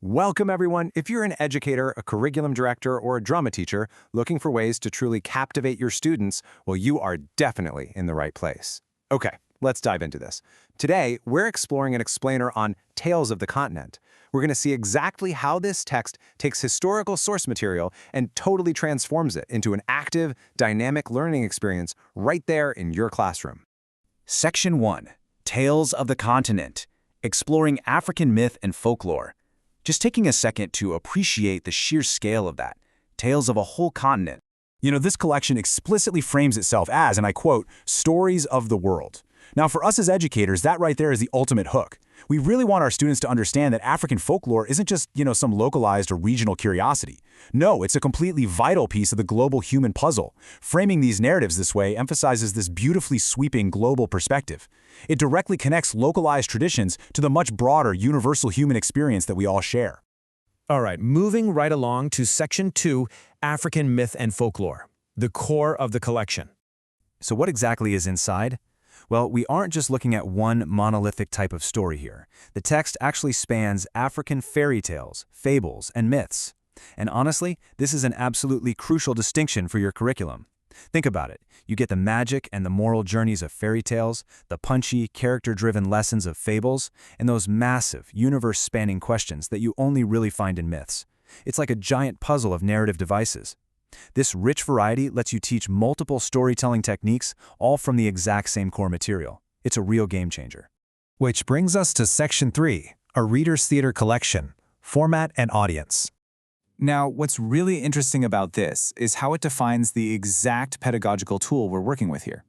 Welcome, everyone. If you're an educator, a curriculum director, or a drama teacher looking for ways to truly captivate your students, well, you are definitely in the right place. Okay, let's dive into this. Today, we're exploring an explainer on Tales of the Continent. We're going to see exactly how this text takes historical source material and totally transforms it into an active, dynamic learning experience right there in your classroom. Section 1. Tales of the Continent. Exploring African myth and folklore. Just taking a second to appreciate the sheer scale of that. Tales of a whole continent. This collection explicitly frames itself as, and I quote, stories of the world. Now, for us as educators, that right there is the ultimate hook. We really want our students to understand that African folklore isn't just, some localized or regional curiosity. No, it's a completely vital piece of the global human puzzle. Framing these narratives this way emphasizes this beautifully sweeping global perspective. It directly connects localized traditions to the much broader universal human experience that we all share. All right, moving right along to Section 2, African myth and folklore, the core of the collection. So what exactly is inside? Well, we aren't just looking at one monolithic type of story here. The text actually spans African fairy tales, fables, and myths. And honestly, this is an absolutely crucial distinction for your curriculum. Think about it. You get the magic and the moral journeys of fairy tales, the punchy, character-driven lessons of fables, and those massive, universe-spanning questions that you only really find in myths. It's like a giant puzzle of narrative devices. This rich variety lets you teach multiple storytelling techniques, all from the exact same core material. It's a real game changer. Which brings us to Section 3, a Reader's Theater collection, format and audience. Now, what's really interesting about this is how it defines the exact pedagogical tool we're working with here.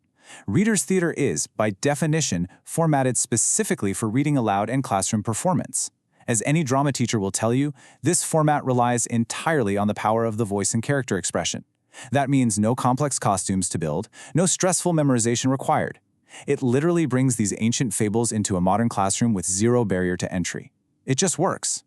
Reader's Theater is, by definition, formatted specifically for reading aloud and classroom performance. As any drama teacher will tell you, this format relies entirely on the power of the voice and character expression. That means no complex costumes to build, no stressful memorization required. It literally brings these ancient fables into a modern classroom with zero barrier to entry. It just works.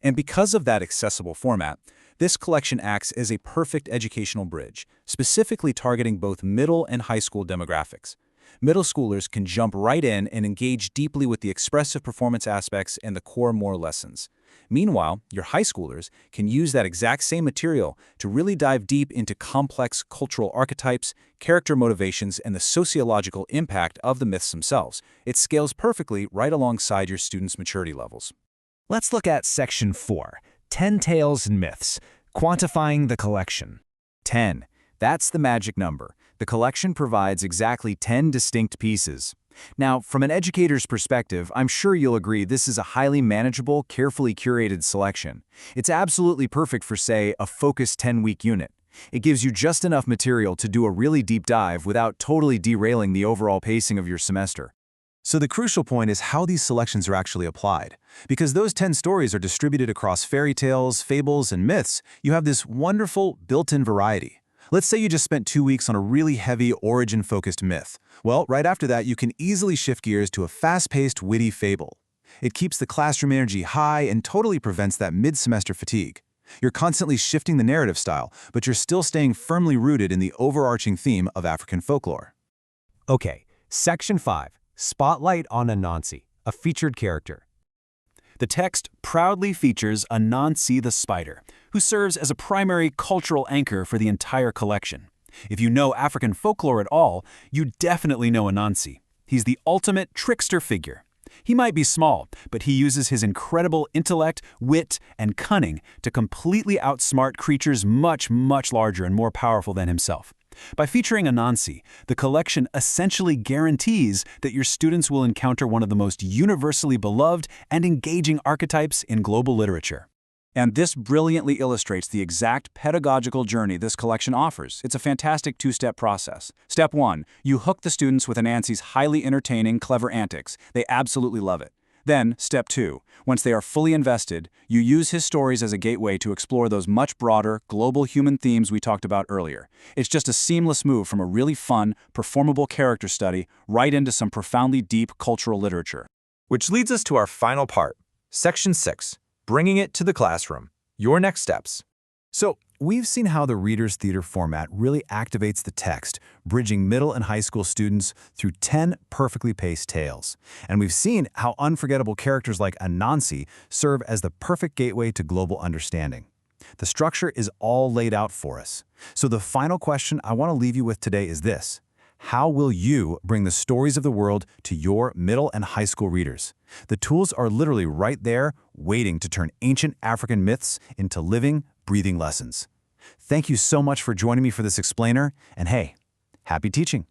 And because of that accessible format, this collection acts as a perfect educational bridge, specifically targeting both middle and high school demographics. Middle schoolers can jump right in and engage deeply with the expressive performance aspects and the core moral lessons. Meanwhile, your high schoolers can use that exact same material to really dive deep into complex cultural archetypes, character motivations, and the sociological impact of the myths themselves. It scales perfectly right alongside your students' maturity levels. Let's look at Section 4, 10 Tales and Myths, quantifying the collection. 10. That's the magic number. The collection provides exactly 10 distinct pieces. Now, from an educator's perspective, I'm sure you'll agree this is a highly manageable, carefully curated selection. It's absolutely perfect for, say, a focused 10-week unit. It gives you just enough material to do a really deep dive without totally derailing the overall pacing of your semester. So the crucial point is how these selections are actually applied. Because those 10 stories are distributed across fairy tales, fables, and myths, you have this wonderful built-in variety. Let's say you just spent 2 weeks on a really heavy origin-focused myth. Well, right after that, you can easily shift gears to a fast-paced, witty fable. It keeps the classroom energy high and totally prevents that mid-semester fatigue. You're constantly shifting the narrative style, but you're still staying firmly rooted in the overarching theme of African folklore. Okay, Section 5, Spotlight on Anansi, a featured character. The text proudly features Anansi the Spider, who serves as a primary cultural anchor for the entire collection. If you know African folklore at all, you definitely know Anansi. He's the ultimate trickster figure. He might be small, but he uses his incredible intellect, wit, and cunning to completely outsmart creatures much, much larger and more powerful than himself. By featuring Anansi, the collection essentially guarantees that your students will encounter one of the most universally beloved and engaging archetypes in global literature. And this brilliantly illustrates the exact pedagogical journey this collection offers. It's a fantastic two-step process. Step 1, you hook the students with Anansi's highly entertaining, clever antics. They absolutely love it. Then, Step 2, once they are fully invested, you use his stories as a gateway to explore those much broader, global human themes we talked about earlier. It's just a seamless move from a really fun, performable character study right into some profoundly deep cultural literature. Which leads us to our final part, Section 6, bringing it to the classroom. Your next steps. So, we've seen how the Reader's Theater format really activates the text, bridging middle and high school students through 10 perfectly paced tales. And we've seen how unforgettable characters like Anansi serve as the perfect gateway to global understanding. The structure is all laid out for us. So the final question I want to leave you with today is this: how will you bring the stories of the world to your middle and high school readers? The tools are literally right there, waiting to turn ancient African myths into living, breathing lessons. Thank you so much for joining me for this explainer, and hey, happy teaching!